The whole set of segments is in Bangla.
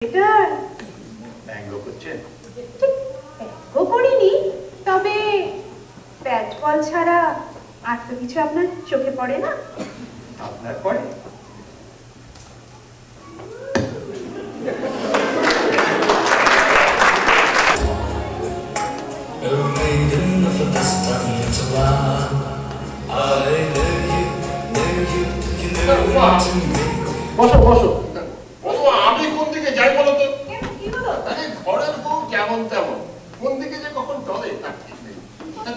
এটা ব্যঙ্গ করছেন? ব্যঙ্গ করিনি, তবে ব্যাট বল ছাড়া আর তো কিছু আপনার চোখে পড়ে না। আপনার পড়ে? বসো বসো। আমি কোন দিকে যাই বলো তো? কি হলো? ঘরের বউ কেমন তেমন, কোন দিকে যে কখন চলে তার ঠিক নেই।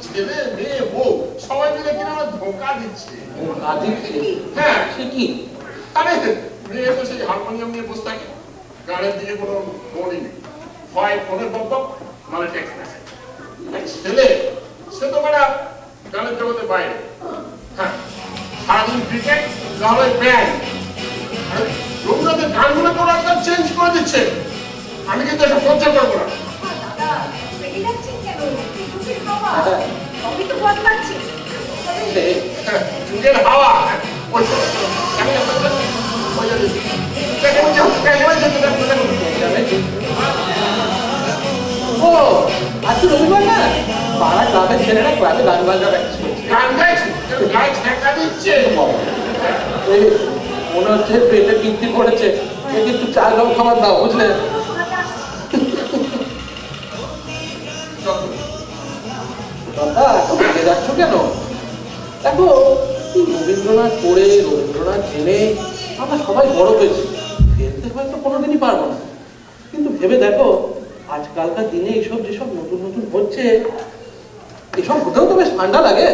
ছেলে মেয়ে বউ সবাই মিলে কিনা আমার ধোঁকা দিচ্ছে। হ্যাঁ সে কি? আরে মেয়ে তো সেই হারমোনিয়াম নিয়ে বসে থাকে, গানের দিকে কোনো মনই নেই, হয় ফোনের বকবক মানে টেক্সট মেসেজ। ছেলে সে তো মানে গানের জগতের বাইরে। হ্যাঁ, সারাদিন ক্রিকেট নাহলে ব্যান্ড। রবীন্দ্রনাথের গানগুলো কোনো একটা চেঞ্জ করে দিচ্ছে, আমি কিন্তু এটা সহ্য করবো না। দাদা রেগে যাচ্ছেন কেন? যুগের হাওয়া, সবই তো বদলাচ্ছে। যুগের হাওয়া ও আজকে রবিবার না, পাড়া ক্লাবের ছেলেরা ক্লাবে গান বাজনা প্র্যাকটিস করছে। গান গাইছে, গায়ে ঠেকা দিচ্ছে। এই মনে হচ্ছে পেটে কীর্তি পড়েছে, একে একটু চাল ডাল খাবার দাও, বুঝলে? দাদা এত রেগে যাচ্ছ কেন? দেখো রবীন্দ্রনাথ পড়ে রবীন্দ্রনাথ জেনে আমরা সবাই বড় হয়েছি, ফেলতে হয়তো কোনোদিনই পারবো না, কিন্তু ভেবে দেখো আজকালকার দিনে এইসব যেসব নতুন নতুন হচ্ছে, এসব হতেও তো বেশ ঠান্ডা লাগে।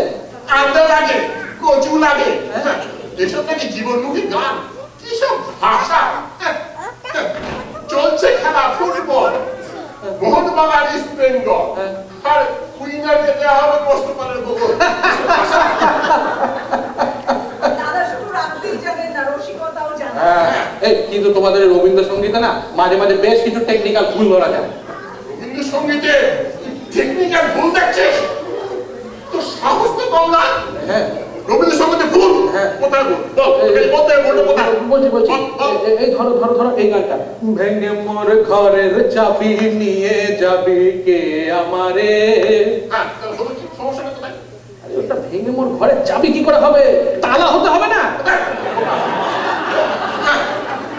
ঠান্ডা লাগে, কচু লাগে, এসব নাকি জীবনমুখী গান, কিসব ভাষা। চলছে খেলা ফুটবল, মোহনবাগান ইস্ট বেঙ্গল, আর উইনারকে দেওয়া হবে কষ্টপালের বগল। দাদা শুধু রাখতেই জানেন না, রসিকতাও জানেন। এই কিন্তু তোমাদের রবীন্দ্রসঙ্গীতে না মাঝে মাঝে বেশ কিছু টেকনিক্যাল ভুল ধরা যায়। রবীন্দ্রসঙ্গীতে টেকনিক্যাল ভুল দেখছিস? তো সাহস তো কম না। হ্যাঁ রবীন্দ্রসঙ্গীতে ভুল? কোথায় ভুল? বলছি এই ধরো ধরো ধরো এই গানটা, ভেঙে মোর ঘরের চাবি নিয়ে যাবি কে আমারে। সমস্যাটা কোথায়? আরে ওটা ভেঙে মোর ঘরের চাবি কি করে হবে? তালা হতে হবে না?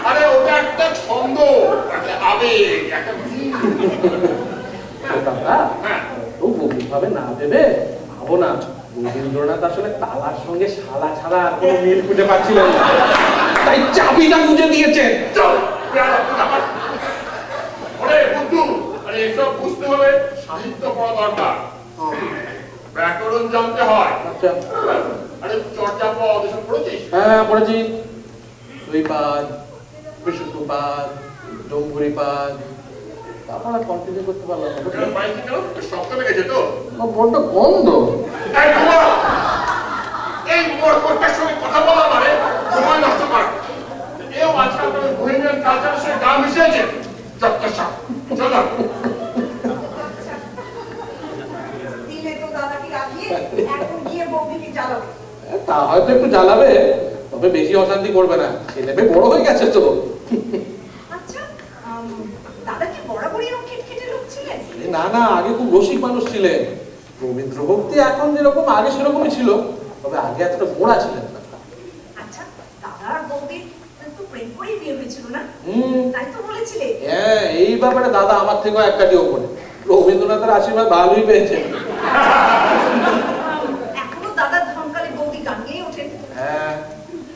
আরে ওটা একটা ছন্দ, একটা আবেগ, একটা দাদা তো গভীরভাবে না ভেবে ভাবো না, রবীন্দ্রনাথ আসলে তালার সঙ্গে শালা ছাড়া আর কোনো মিল খুঁজে পাচ্ছিলেন না, তাই চাবিটা খুঁজে দিয়েছেন। এসব বুঝতে হলে সাহিত্য পড়া দরকার, ব্যাকরণ জানতে হয়। আচ্ছা আরে চর্যাপদ এসব পড়েছিস? হ্যাঁ পড়েছি, দুইপাদ, বিশুদ্ধপাদ, ডম্বুরিপাদ, তারপর আর কন্টিনিউ করতে পারলাম না। শক্ত লেগেছে তো? বড্ড গন্ধ। এই মোড়টার সঙ্গে কথা বলা মানে সময় নষ্ট করা। এও আজকাল বহিনের কালচারের সঙ্গে গা মিশিয়েছে। চলো দিলে তো দাদাকে রাখিয়ে এখন গিয়ে বৌদিকে জ্বালাবে। তা হয়তো একটু জ্বালাবে, তবে বেশি অশান্তি করবে না, ছেলে বড় হয়ে গেছে তো। আচ্ছা দাদা কি বরাবরই এরকম খিটখিটে লোক ছিলেন? না না, আগে খুব রসিক মানুষ ছিলেন। রবীন্দ্র ভক্তি এখন যেরকম আগে সেরকমই ছিল, তবে আগে এতটা গোড়া ছিলেন না। আচ্ছা দাদার বৌদির তো প্রেম করেই বিয়ে হয়েছিল না? তাই তো বলেছিলে। হ্যাঁ এই ব্যাপারে দাদা আমার থেকেও এক কাটি ওপরে, রবীন্দ্রনাথের আশীর্বাদ ভালোই পেয়েছেন। এখনো দাদা ধমকালে বৌদি গান গেয়ে ওঠেন। হ্যাঁ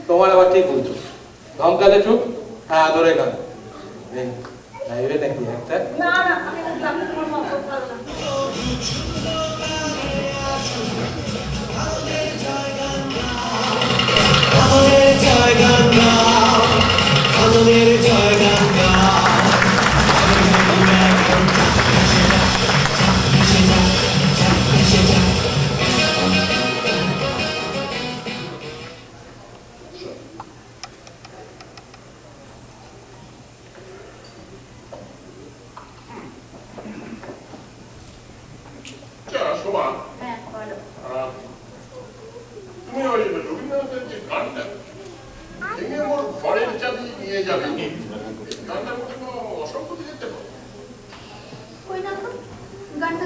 তোমার আবার ঠিক বলছো, ধমকালে চুপ, হ্যাঁ ধরে গান গাইবে নাকি একটা? না না আমি উঠলাম, তোমার মত ভালো না। শোভা, হ্যাঁ বলো। তুমি ওই রবীন্দ্রনাথের যে গানটা ভেঙে মোর ঘরের চাবি নিয়ে যাবে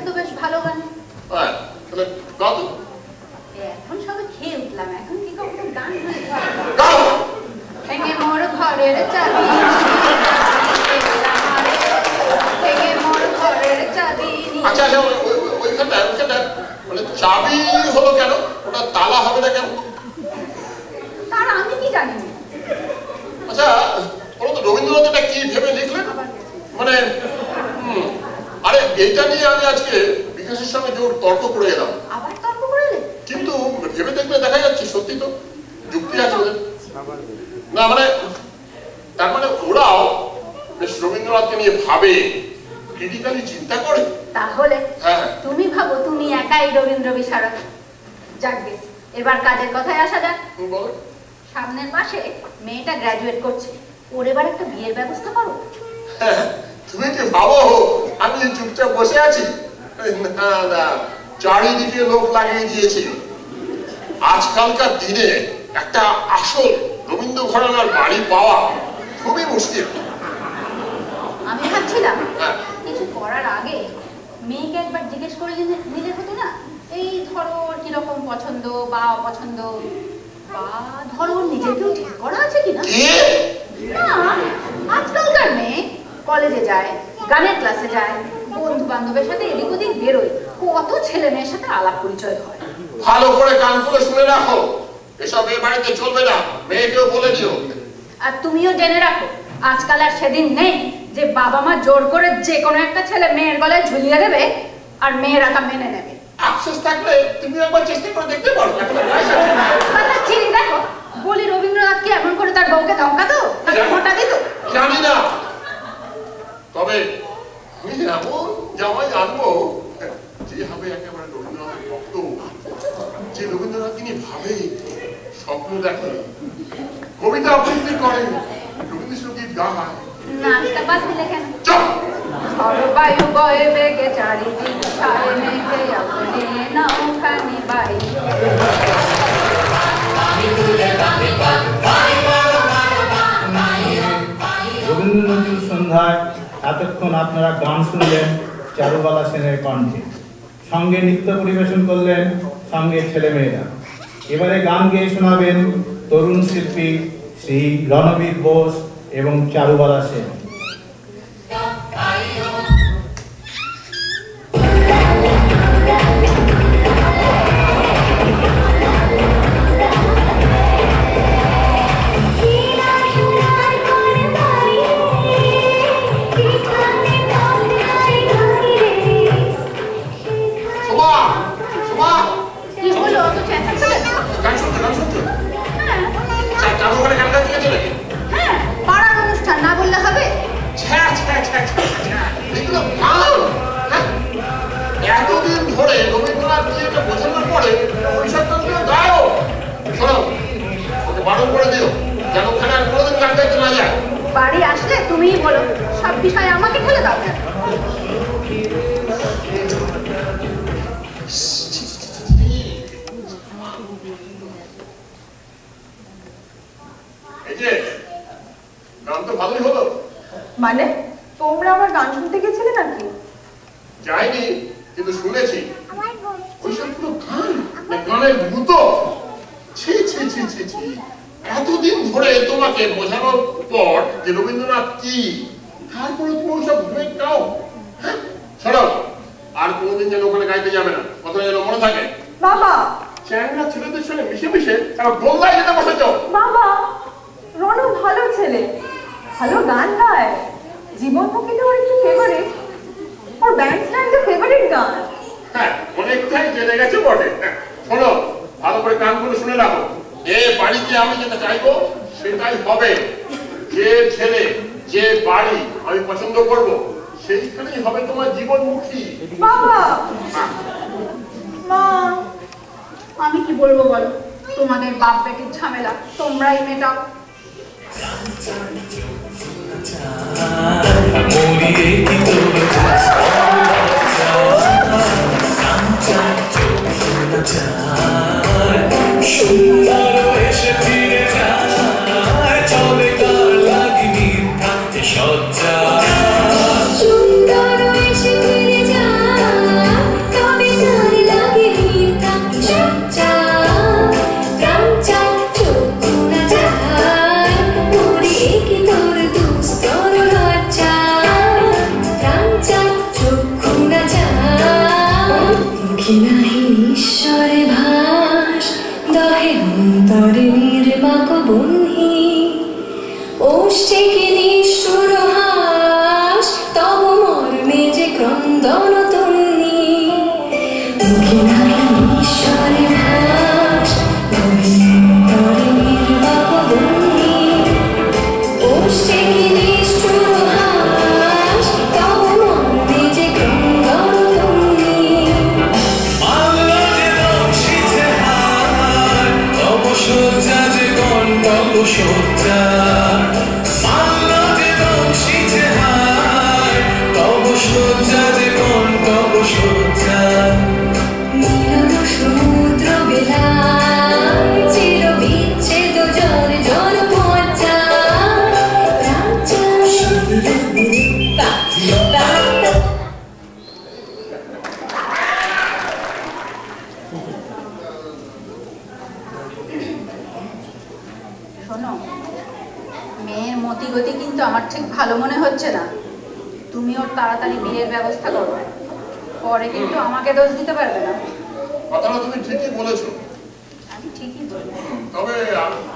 তো বেশ ভালো গান। হ্যাঁ, তাহলে গাও তো। এখন সবে খেয়ে উঠলাম, এখন কি কখনো গান হয়? গাও। ভেঙে মোর ঘরের চাবি, ভেঙে মোর ঘরের চাবি। আচ্ছা আচ্ছা, ওইখানটা মানে চাবি হলো কেন? ওটা তালা হবে না কেন? তার আমি কি জানি। আচ্ছা বলো তো, রবীন্দ্রনাথ এটা কি ভেবে লিখলেন? মানে আরে এইটা নিয়ে আমি আজকে বিকাশের সঙ্গে জোর তর্ক করে এলাম। আবার তর্ক করলে? কিন্তু ভেবে দেখলে দেখা যাচ্ছে সত্যি তো যুক্তি আছে ওদের। না মানে তার মানে ওরাও বেশ রবীন্দ্রনাথকে নিয়ে ভাবে, ক্রিটিক্যালি চিন্তা করে। তাহলে হ্যাঁ, তুমি ভাবো তুমি একাই রবীন্দ্র বিশারদ। যাকগে, এবার কাজের কথায় আসা যাক। বলো। সামনের মাসে মেয়েটা গ্র্যাজুয়েট করছে, ওর এবার একটা বিয়ের ব্যবস্থা করো। হ্যাঁ, তুমি কি ভাবো আমি চুপচাপ বসে আছি? না না, চারিদিকে লোক লাগিয়ে দিয়েছি। আজকালকার দিনে একটা আসল রবীন্দ্র ঘরানার বাড়ি পাওয়া খুবই মুশকিল। আমি ভাবছিলাম হ্যাঁ। কিছু করার আগে মেয়েকে একবার জিজ্ঞেস করে নিলে হতো না? এই ধরো কিরকম পছন্দ বা অপছন্দ, বা ধরো নিজেকেও ঠিক করা আছে কিনা। না, আজকালকার মেয়ে কলেজে যায়, গানের ক্লাসে যায়, বন্ধু বান্ধবের সাথে এদিক ওদিক বেরোয়, কত ছেলে মেয়ের সাথে আলাপ পরিচয় হয়। ভালো করে কান খুলে শুনে রাখো, এসব এ বাড়িতে চলবে না, মেয়েকেও বলে দিও। আর তুমিও জেনে রাখো, আজকাল আর সেদিন নেই যে বাবা মা জোর করে যে কোনো একটা ছেলে মেয়ের গলায় ঝুলিয়ে দেবে আর মেয়েরা তা মেনে নেবে। আফসোস থাকলে তুমি একবার চেষ্টা করে দেখতে পারো। চিনি দেখো, বলি রবীন্দ্রনাথ কি এমন করে তার বউকে ধমকাতো, তাকে মোটা দিত? জানি না, তবে আমি এমন জামাই আনবো যে হবে একেবারে রবীন্দ্রনাথের ভক্ত, যে রবীন্দ্রনাথ তিনি ভাবে, স্বপ্ন দেখে, কবিতা আবৃত্তি করে, রবীন্দ্রসঙ্গীত গায়। নাচটা বাদ দিলে কেন? চল। বায়ু বয়ে বেগে চারিদিক ছায় মেঘে আপনি নৌকা নিবাই। রবীন্দ্র নজরুল সন্ধ্যায় এতক্ষণ আপনারা গান শুনলেন চারুবালা সেনের কণ্ঠে, সঙ্গে নৃত্য পরিবেশন করলেন সঙ্গে ছেলেমেয়েরা। এবারে গান গেয়ে শোনাবেন তরুণ শিল্পী শ্রী রণবীর বোস এবং চারুবালা সেন। কি হলো, অত চেঁচাচ্ছ কেন? গান শুনছো, গান শুনছো? হ্যাঁ, চারু ওখানে গান গাইতে গেছিলে? হ্যাঁ, পাড়ার অনুষ্ঠান না বললে হবে? এগুলো গান? হ্যাঁ? এতদিন ধরে রবীন্দ্রনাথ জিকে বোঝানোর পরে পরিষদতন্ত্র গাও। শোনো, ওকে বারণ করে দিও যেন ওখানে আর কোনোদিন গান গাইতে না যায়। বাড়ি আসলে তুমিই বলো, সব বিষয়ে আমাকে ঠেলে দাও কেন? এই যে গান তো ভালোই হলো। মানে তোমরা আবার গান শুনতে গেছিলে নাকি? যাইনি, কিন্তু শুনেছি। ওইসব পুরো গান না গানের ভূত। ছি ছি ছি ছি ছি, এতদিন ধরে তোমাকে বোঝানোর পর যে রবীন্দ্রনাথ কি, তারপরে তুমি ওইসব ভুলে গাও। হ্যাঁ, শোনো, আর কোনোদিন যেন ওখানে গাইতে যাবে না, কথা যেন মনে থাকে। বাবা, চ্যাংড়া ছেলেদের সঙ্গে মিশে মিশে তারা গোল্লায় যেতে বসেছ। বাবা, রনু ভালো ছেলে, ভালো গান গায়, জীবনমুখী তো ওর একটু ফেভারিট, ওর ব্যান্ড স্ট্যান্ডের ফেভারিট গান। হ্যাঁ, অনেকটাই জেনে গেছে বটে। শোনো, ভালো করে কান করে শুনে রাখো, এ বাড়িতে আমি যেটা চাইবো সেটাই হবে। যে ছেলে যে বাড়ি আমি পছন্দ করব সেইখানেই হবে তোমার জীবনমুখী। বাবা, মা, আমি কি বলবো বলো, তোমাদের বাপ বেটির ঝামেলা তোমরাই মেটাও। সুন্দর এসে ফিরে যায় সজ্জা জীবন তব সজ্জা নীল সমুদ্র বেলায় চির বিচ্ছেদ জন জন মজ্জা রাজা শোনো, মেয়ের মতিগতি কিন্তু আমার ঠিক ভালো মনে হচ্ছে না। তুমি ওর তাড়াতাড়ি বিয়ের ব্যবস্থা করো, পরে কিন্তু আমাকে দোষ দিতে পারবে না। কথাটা তুমি ঠিকই বলেছো, আমি ঠিকই বলবো। তবে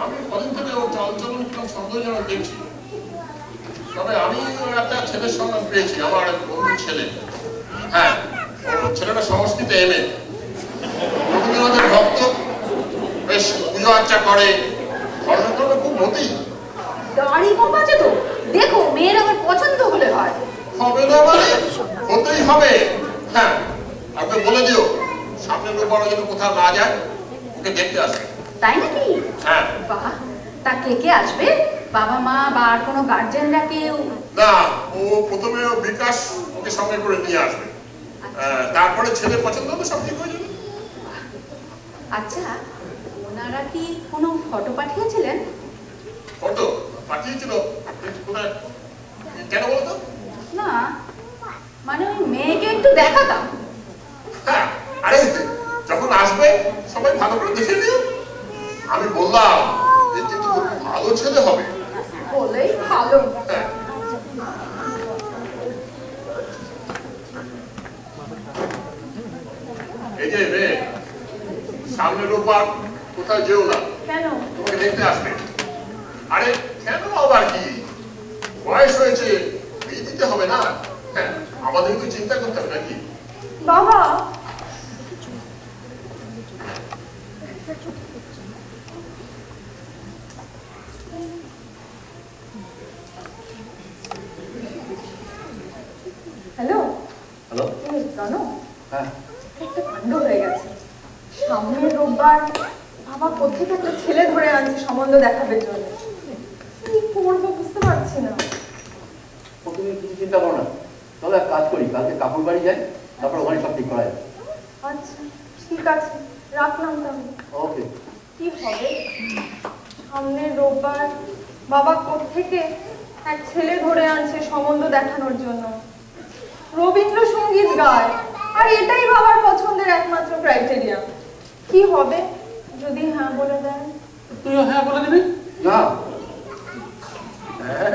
আমি কদিন থেকে ওর চালচলন কিরকম সন্দেহজনক দেখছি। তবে আমি একটা ছেলের সঙ্গে পেয়েছি, আমার এক বন্ধুর ছেলে। হ্যাঁ, ওর ছেলেটা সংস্কৃতে এমএ, রবীন্দ্রনাথের ভক্ত, বেশ পুজো আর্চা করে, ধর্মের খুব মতি। দাড়ি কম আছে তো, দেখো মেয়ের আমার পছন্দ হলে হয়। হবে না মানে হতেই হবে। হ্যাঁ, আপনি বলে দিও সামনের রোববার যেন কোথাও না যায়, ওকে দেখতে আসবে। তাই নাকি? হ্যাঁ। বাহ, তা কে কে আসবে? বাবা মা বা আর কোনো গার্জেনরা কেউ? না, ও প্রথমে বিকাশ ওকে সঙ্গে করে নিয়ে আসবে, তারপরে ছেলে পছন্দ হলে সব ঠিক হয়ে যাবে। আচ্ছা, ওনারা কি কোনো ফটো পাঠিয়েছিলেন? ফটো পাঠিয়েছিল? কোথায়, কেন বলো তো? না, মানে ওই মেয়েকে একটু দেখাতাম। হ্যাঁ, আরে যখন আসবে সবাই ভালো করে দেখে নিও। আমি বললাম যে কিন্তু খুব ভালো ছেলে হবে। বলেই ভালো। হ্যাঁ। এই যে রে, সামনের রোববার কোথায় যেও না, কেন? তোমাকে দেখতে আসবে। আরে কেন আবার কি, বয়স হয়েছে, বিয়ে দিতে হবে না? হ্যাঁ, আমাদের তো চিন্তা করতে হবে নাকি? বাবা, হ্যালো হ্যালো। জানো হ্যাঁ, একটা কাণ্ড হয়ে গেছে। সামনের রোববার বাবা কোথেকে একটা ছেলে ধরে আনছে সম্বন্ধ দেখাবে জন্য। কি করবো বুঝতে পারছি না। তুমি কিছু চিন্তা করো না, চলো এক কাজ করি, কালকে কাকুর বাড়ি যাই, তারপর ওখানে সব ঠিক করা যাবে। আচ্ছা ঠিক আছে, রাখলাম তাহলে। ওকে। কি হবে, সামনের রোববার বাবা কোত্থেকে এক ছেলে ধরে আনছে সম্বন্ধ দেখানোর জন্য, রবীন্দ্রসঙ্গীত গায়, আর এটাই বাবার পছন্দের একমাত্র ক্রাইটেরিয়া। কি হবে যদি হ্যাঁ বলে দেন? তুইও হ্যাঁ বলে দিবি না? হ্যাঁ,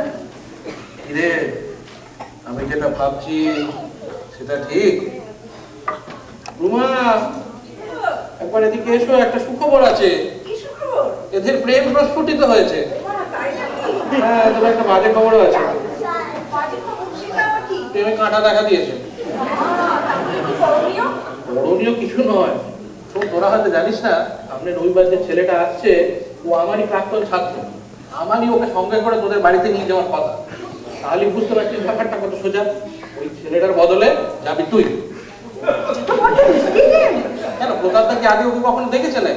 কিরে, আমি যেটা ভাবছি সেটা ঠিক? রুমা, একবার এদিকে এসো, একটা সুখবর আছে। এদের প্রেম প্রস্ফুটিত হয়েছে। হ্যাঁ, তবে একটা বাজে খবরও আছে। প্রেমে কাঁটা দেখা দিয়েছে। করণীয় কিছু নয়, শোন, তোরা হয়তো জানিস না, সামনে রবিবার যে ছেলেটা আসছে ও আমারই প্রাক্তন ছাত্র। আমারই ওকে সঙ্গে করে তোদের বাড়িতে নিয়ে যাওয়ার কথা। তাহলে বুঝতে পারছিস ব্যাপারটা কত সোজা। ওই ছেলেটার বদলে যাবি তুই। কেন, প্রতাপদা কি আগে ওকে কখনো দেখেছে না?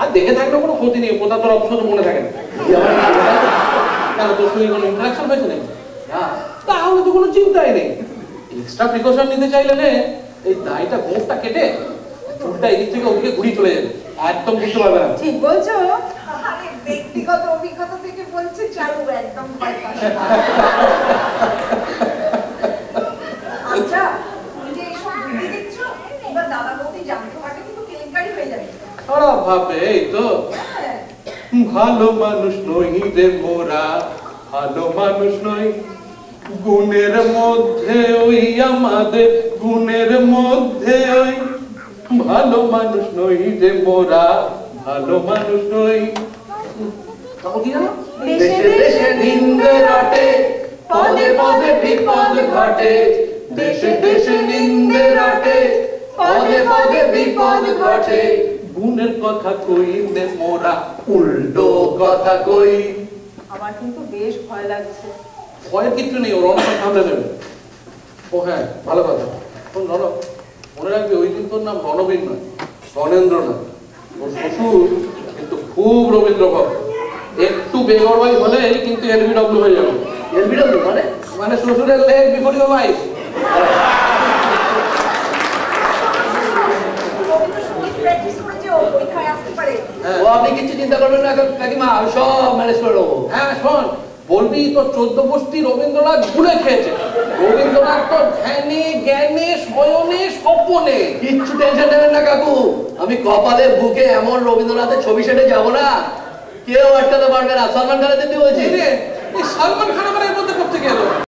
আর দেখে থাকলেও কোনো ক্ষতি নেই, প্রতাপ তোর অবশ্য মনে থাকে না। কেন, তোর সঙ্গে কোনো ইন্টারাকশন হয়েছে নাকি? না, তাহলে তো কোনো চিন্তাই নেই। এক্সট্রা প্রিকশন নিতে চাইলে নে, এই দাড়িটা গোঁফটা কেটে চুলটা এদিক থেকে ওদিকে ঘুরিয়ে চলে যাবে, একদম বুঝতে পারবে না। ঠিক বলছো। আরে ব্যক্তিগত অভিজ্ঞতা থেকে বলছে, চালু একদম ভয় পাস। আচ্ছা, তুমি যে এসব বুদ্ধি দিচ্ছ, এবার দাদা বৌদি জানতে পারলে কিন্তু কেলেঙ্কারি হয়ে যাবে। খারাপ ভাবে, এই তো ভালো মানুষ নই রে মোরা, ভালো মানুষ নই, গুণের মধ্যে ওই আমাদের, গুণের মধ্যে ওই, ভালো মানুষ নই রে মোরা, ভালো মানুষ নই। তারপর কি জানো? দেশে দেশে নিন্দে রটে, পদে পদে বিপদ ঘটে, দেশে দেশে নিন্দে রটে, পদে পদে বিপদ ঘটে, গুণের কথা কই নে মোরা, উল্টো কথা কই। আমার কিন্তু বেশ ভয় লাগছে। ভয়ের কিছু নেই, ওর অনেক সামনে দেবে। ও হ্যাঁ, ভালো কথা। শোন রণ, মনে রাখবি ওই দিন তোর নাম রণবীর নয়, রণেন্দ্রনাথ। ওর শ্বশুর কিন্তু খুব রবীন্দ্র ভক্ত। একটু বেগরবাই হলেই কিন্তু এলবিডব্লিউ হয়ে যাবে। এলবিডব্লিউ মানে? মানে শ্বশুরের leg before your wife. Rabindrasangeet practice করে যে ও পরীক্ষায় আসতে পারে। ও আপনি কিছু চিন্তা করবেন না কাকিমা, আমি সব ম্যানেজ করে নেবো। হ্যাঁ শোন, বলবি তো 14 গোষ্ঠী রবীন্দ্রনাথ ভুলে খেয়েছে। রবীন্দ্রনাথ তো ধ্যানে জ্ঞানে শয়নে স্বপনে। কিচ্ছু টেনশন নেবেন না কাকু, আমি কপালে বুকে এমন রবীন্দ্রনাথের ছবি সেটে যাবো না, কেউ আটকাতে পারবে না। সলমান খানের দিদি বলছি এই রে, এই সালমান খান আবার এর মধ্যে করতে গেল।